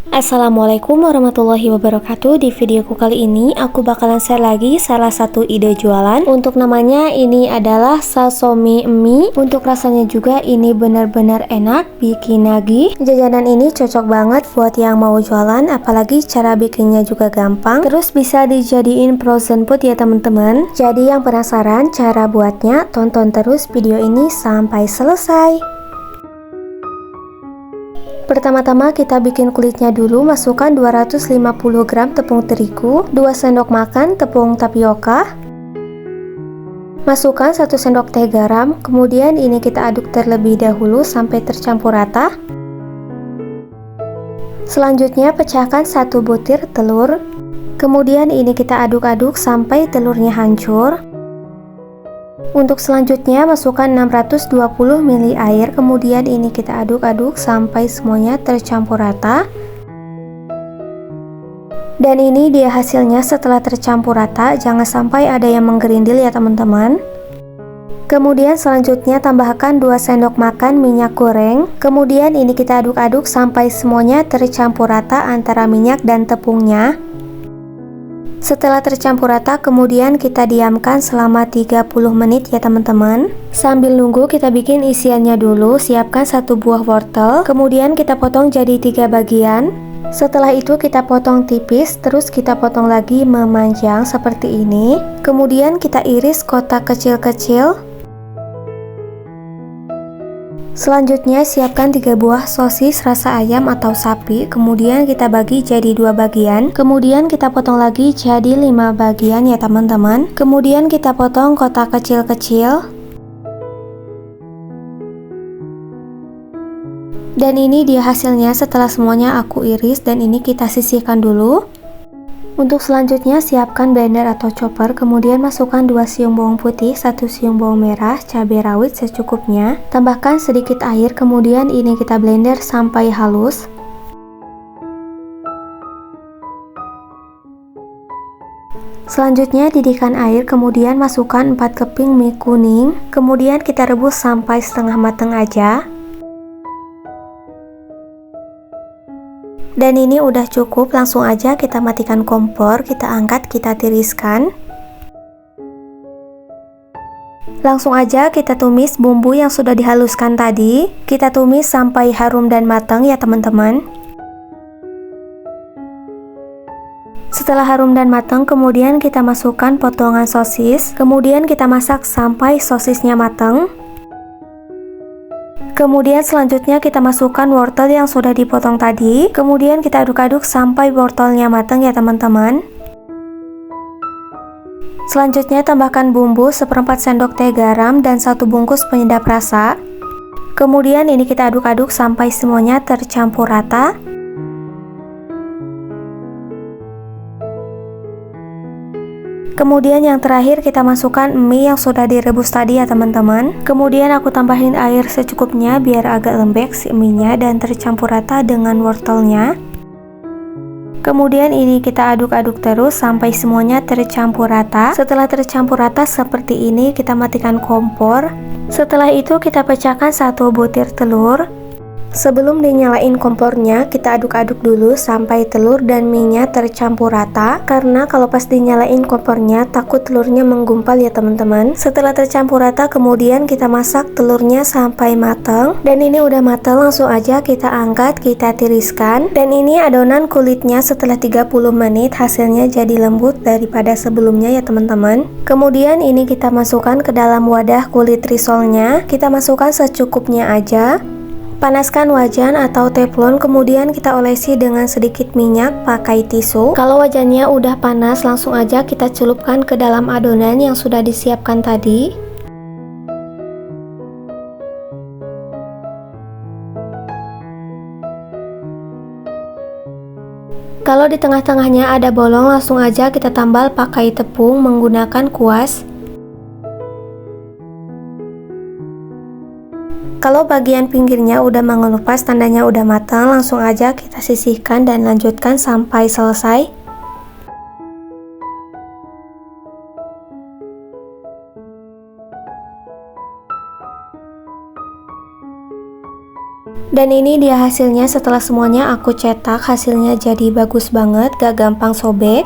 Assalamualaikum warahmatullahi wabarakatuh. Di videoku kali ini aku bakalan share lagi salah satu ide jualan. Untuk namanya ini adalah sashimi mie. Untuk rasanya juga ini benar-benar enak, bikin nagih. Jajanan ini cocok banget buat yang mau jualan, apalagi cara bikinnya juga gampang. Terus bisa dijadiin frozen food ya teman-teman. Jadi yang penasaran cara buatnya, tonton terus video ini sampai selesai. Pertama-tama kita bikin kulitnya dulu. Masukkan 250 gram tepung terigu, 2 sendok makan tepung tapioka, masukkan 1 sendok teh garam. Kemudian ini kita aduk terlebih dahulu sampai tercampur rata. Selanjutnya pecahkan 1 butir telur. Kemudian ini kita aduk-aduk sampai telurnya hancur. Untuk selanjutnya masukkan 620 ml air. Kemudian ini kita aduk-aduk sampai semuanya tercampur rata. Dan ini dia hasilnya setelah tercampur rata. Jangan sampai ada yang menggerindil ya teman-teman. Kemudian selanjutnya tambahkan 2 sendok makan minyak goreng. Kemudian ini kita aduk-aduk sampai semuanya tercampur rata antara minyak dan tepungnya. Setelah tercampur rata, kemudian kita diamkan selama 30 menit ya teman-teman. Sambil nunggu kita bikin isiannya dulu. Siapkan 1 buah wortel, kemudian kita potong jadi 3 bagian. Setelah itu kita potong tipis, terus kita potong lagi memanjang seperti ini. Kemudian kita iris kotak kecil-kecil. Selanjutnya siapkan 3 buah sosis rasa ayam atau sapi. Kemudian kita bagi jadi 2 bagian. Kemudian kita potong lagi jadi 5 bagian ya teman-teman. Kemudian kita potong kotak kecil-kecil. Dan ini dia hasilnya setelah semuanya aku iris, dan ini kita sisihkan dulu. Untuk selanjutnya siapkan blender atau chopper, kemudian masukkan 2 siung bawang putih, 1 siung bawang merah, cabai rawit secukupnya. Tambahkan sedikit air, kemudian ini kita blender sampai halus. Selanjutnya didihkan air, kemudian masukkan 4 keping mie kuning. Kemudian kita rebus sampai setengah matang aja. Dan ini udah cukup, langsung aja kita matikan kompor, kita angkat, kita tiriskan. Langsung aja kita tumis bumbu yang sudah dihaluskan tadi. Kita tumis sampai harum dan matang ya teman-teman. Setelah harum dan matang, kemudian kita masukkan potongan sosis. Kemudian kita masak sampai sosisnya matang. Kemudian selanjutnya kita masukkan wortel yang sudah dipotong tadi. Kemudian kita aduk-aduk sampai wortelnya matang ya teman-teman. Selanjutnya tambahkan bumbu 1/4 sendok teh garam dan 1 bungkus penyedap rasa. Kemudian ini kita aduk-aduk sampai semuanya tercampur rata. Kemudian yang terakhir kita masukkan mie yang sudah direbus tadi ya teman-teman. Kemudian aku tambahin air secukupnya biar agak lembek si mie-nya dan tercampur rata dengan wortelnya. Kemudian ini kita aduk-aduk terus sampai semuanya tercampur rata. Setelah tercampur rata seperti ini, kita matikan kompor. Setelah itu kita pecahkan 1 butir telur. Sebelum dinyalain kompornya, kita aduk-aduk dulu sampai telur dan mie-nya tercampur rata. Karena kalau pas dinyalain kompornya, takut telurnya menggumpal ya teman-teman. Setelah tercampur rata, kemudian kita masak telurnya sampai matang. Dan ini udah matang, langsung aja kita angkat, kita tiriskan. Dan ini adonan kulitnya setelah 30 menit, hasilnya jadi lembut daripada sebelumnya ya teman-teman. Kemudian ini kita masukkan ke dalam wadah kulit risolnya. Kita masukkan secukupnya aja. Panaskan wajan atau teflon, kemudian kita olesi dengan sedikit minyak pakai tisu. Kalau wajannya udah panas, langsung aja kita celupkan ke dalam adonan yang sudah disiapkan tadi. Kalau di tengah-tengahnya ada bolong, langsung aja kita tambal pakai tepung menggunakan kuas. Kalau bagian pinggirnya udah mengelupas, tandanya udah matang, langsung aja kita sisihkan dan lanjutkan sampai selesai. Dan ini dia hasilnya setelah semuanya aku cetak. Hasilnya jadi bagus banget, gak gampang sobek.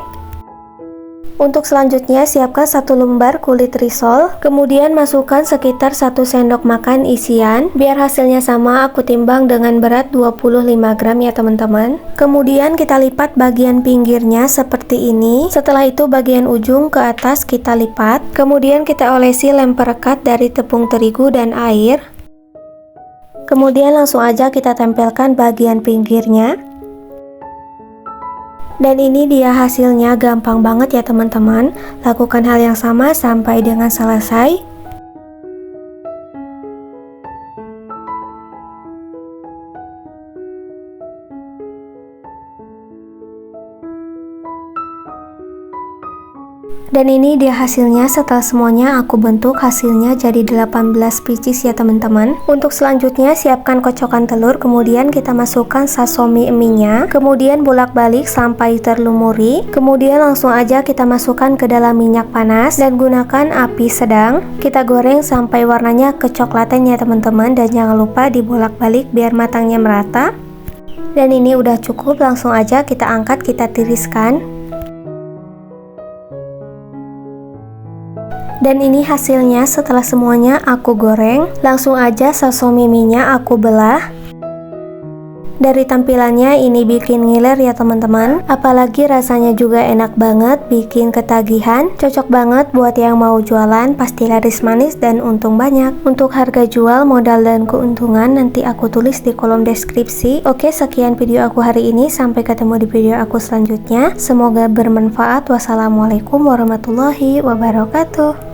Untuk selanjutnya siapkan 1 lembar kulit risol, kemudian masukkan sekitar 1 sendok makan isian. Biar hasilnya sama, aku timbang dengan berat 25 gram ya teman-teman. Kemudian kita lipat bagian pinggirnya seperti ini. Setelah itu bagian ujung ke atas kita lipat. Kemudian kita olesi lem perekat dari tepung terigu dan air. Kemudian langsung aja kita tempelkan bagian pinggirnya. Dan ini dia hasilnya, gampang banget ya teman-teman. Lakukan hal yang sama sampai dengan selesai. Dan ini dia hasilnya setelah semuanya aku bentuk. Hasilnya jadi 18 pieces ya teman-teman. Untuk selanjutnya siapkan kocokan telur, kemudian kita masukkan sashimi eminya, kemudian bolak-balik sampai terlumuri. Kemudian langsung aja kita masukkan ke dalam minyak panas dan gunakan api sedang. Kita goreng sampai warnanya kecoklatan ya teman-teman, dan jangan lupa dibolak-balik biar matangnya merata. Dan ini udah cukup, langsung aja kita angkat, kita tiriskan. Dan ini hasilnya setelah semuanya aku goreng. Langsung aja sashimi eminya aku belah. Dari tampilannya ini bikin ngiler ya teman-teman. Apalagi rasanya juga enak banget, bikin ketagihan. Cocok banget buat yang mau jualan, pasti laris manis dan untung banyak. Untuk harga jual, modal dan keuntungan nanti aku tulis di kolom deskripsi. Oke, sekian video aku hari ini. Sampai ketemu di video aku selanjutnya. Semoga bermanfaat. Wassalamualaikum warahmatullahi wabarakatuh.